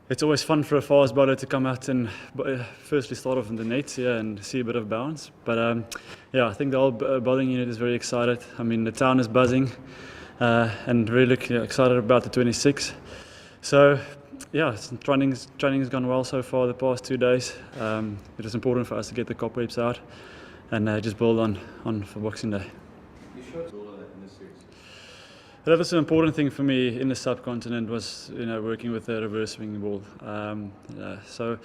it's always fun for a fast bowler to come out and firstly start off in the nets here and see a bit of bounce. But yeah, I think the whole bowling unit is very excited. I mean, the town is buzzing and really excited about the 26. So yeah, training's gone well so far the past 2 days. It is important for us to get the cobwebs out and just build on for Boxing Day. You showed all of that in this series. That was an important thing for me in the subcontinent was working with the reverse swinging ball. So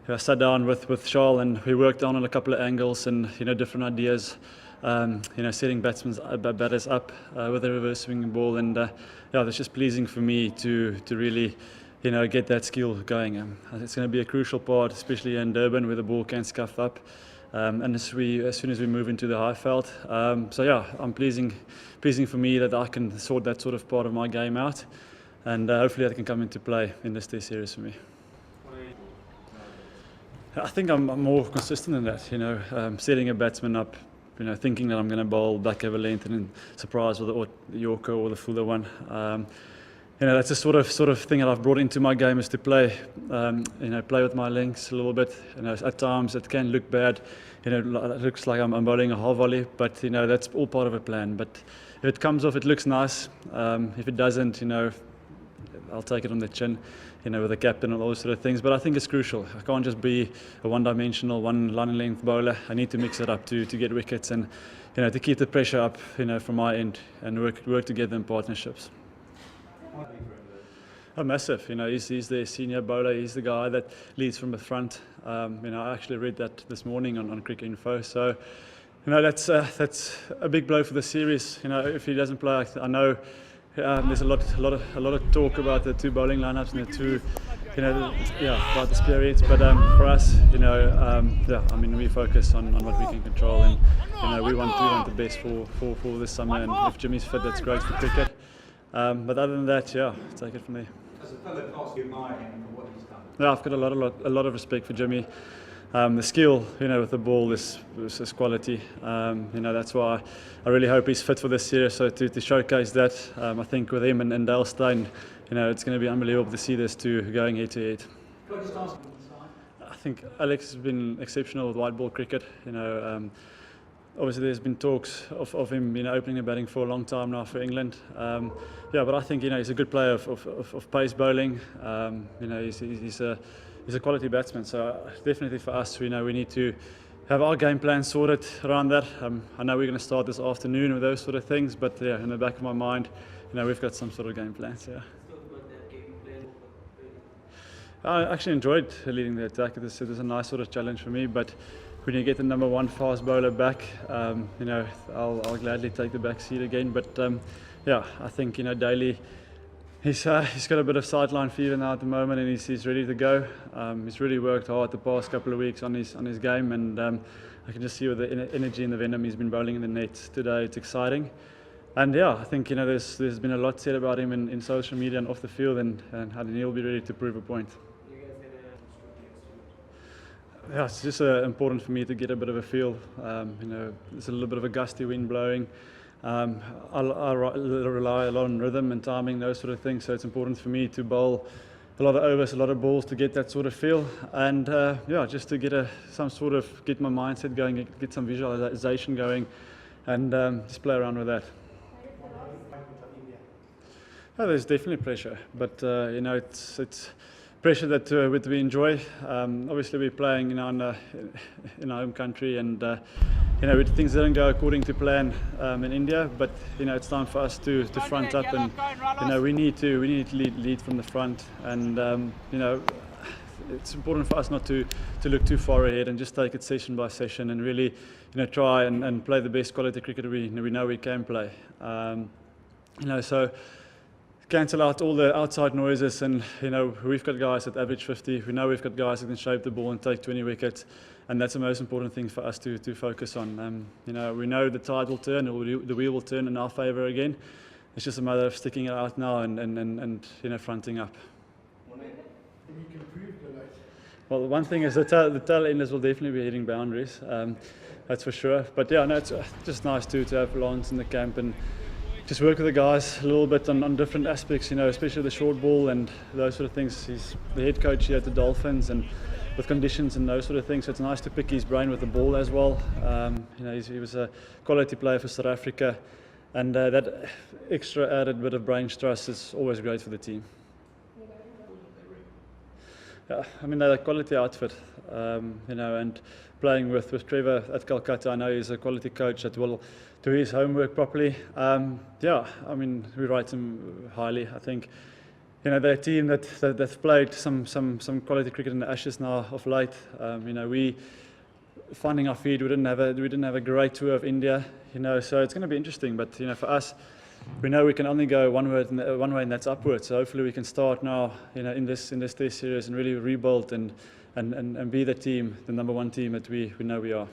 I sat down with Charles and we worked on a couple of angles and different ideas. Setting batters up with the reverse swinging ball, and yeah, that's just pleasing for me to really get that skill going. It's going to be a crucial part, especially in Durban where the ball can scuff up. And as soon as we move into the high felt, so yeah, I'm pleasing for me that I can sort that sort of part of my game out, and hopefully that can come into play in this Test series for me. I think I'm more consistent in that. Setting a batsman up, thinking that I'm going to bowl back over length and then surprise with the Yorker or the fuller one. That's the sort of thing that I've brought into my game is to play, play with my lengths a little bit. At times it can look bad. It looks like I'm bowling a half volley, but that's all part of a plan. But if it comes off, it looks nice. If it doesn't, I'll take it on the chin, with the captain and all those sort of things. But I think it's crucial. I can't just be a one-dimensional, one line length bowler. I need to mix it up to get wickets and to keep the pressure up, from my end and work together in partnerships. Oh, massive. He's the senior bowler. He's the guy that leads from the front. I actually read that this morning on Cricket Info. So, that's a big blow for the series. If he doesn't play, I know there's a lot of talk about the two bowling lineups and the two, about the spirits. But for us, we focus on what we can control, and we want the best for this summer. And if Jimmy's fit, that's great for cricket. But other than that, yeah, take it from there. As a fellow cast, you admire him for what he's done. Yeah, I've got a lot of respect for Jimmy. The skill, with the ball is quality. That's why I really hope he's fit for this series. So to showcase that, I think with him and Dale Steyn, it's going to be unbelievable to see this two going head to head. Could I just ask you, I think Alex has been exceptional with white ball cricket. Obviously, there's been talks of him, opening and batting for a long time now for England. But I think he's a good player of pace bowling. He's a quality batsman. So definitely for us, we need to have our game plan sorted around that. I know we're going to start this afternoon with those sort of things, but yeah, in the back of my mind, we've got some sort of game plans. Yeah. I actually enjoyed leading the attack. It was a nice sort of challenge for me, but when you get the number one fast bowler back, I'll gladly take the back seat again. But I think Daly, he's got a bit of sideline fever now at the moment, and he's ready to go. He's really worked hard the past couple of weeks on his game, and I can just see with the energy and the venom he's been bowling in the net today. It's exciting, and yeah, I think there's been a lot said about him in social media and off the field, and he'll be ready to prove a point. Yeah, it's just important for me to get a bit of a feel. There's a little bit of a gusty wind blowing. I rely a lot on rhythm and timing, those sort of things. So it's important for me to bowl a lot of overs, a lot of balls to get that sort of feel, and just to get get my mindset going, get some visualization going, and just play around with that. Oh, there's definitely pressure, but it's pressure that we enjoy. Obviously, we're playing in our home country, and things didn't go according to plan in India. But it's time for us to front up, and we need to lead from the front, and it's important for us not to look too far ahead and just take it session by session, and really try and play the best quality cricket we know we can play. So cancel out all the outside noises, and we've got guys that average 50. We know we've got guys that can shape the ball and take 20 wickets, and that's the most important thing for us to focus on. We know the tide will turn, or the wheel will turn in our favour again. It's just a matter of sticking it out now and fronting up. Well, one thing is the tail enders will definitely be hitting boundaries. That's for sure. But yeah, no, it's just nice to have Lance in the camp, and just work with the guys a little bit on different aspects, especially the short ball and those sort of things. He's the head coach here at the Dolphins and with conditions and those sort of things. So it's nice to pick his brain with the ball as well. He was a quality player for South Africa, and that extra added bit of brain trust is always great for the team. Yeah, they're a quality outfit, and playing with Trevor at Calcutta, I know he's a quality coach that will do his homework properly. We rate him highly. I think, they're a team that's played some quality cricket in the Ashes now of late. We finding our feet. We didn't have a great tour of India, so it's going to be interesting. But for us, we know we can only go one way, and that's upwards. So hopefully we can start now, in this Test series and really rebuild and be the team, the number one team that we know we are.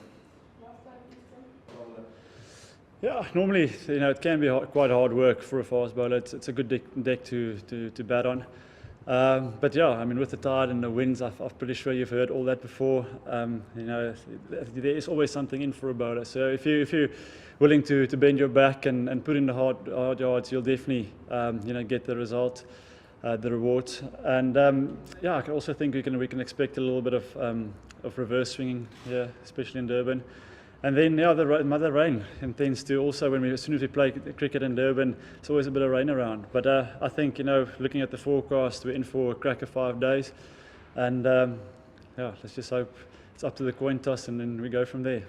Yeah, normally it can be quite hard work for a fast bowler. It's a good deck to bat on. But yeah, with the tide and the winds, I'm pretty sure you've heard all that before. There is always something in for a bowler. So if you're willing to bend your back and put in the hard yards, you'll definitely get the result, the rewards. And I also think we can expect a little bit of reverse swinging here, especially in Durban. And then the mother rain intends to also, as soon as we play cricket in Durban, it's always a bit of rain around. But I think, looking at the forecast, we're in for a cracker 5 days. And let's just hope it's up to the coin toss and then we go from there.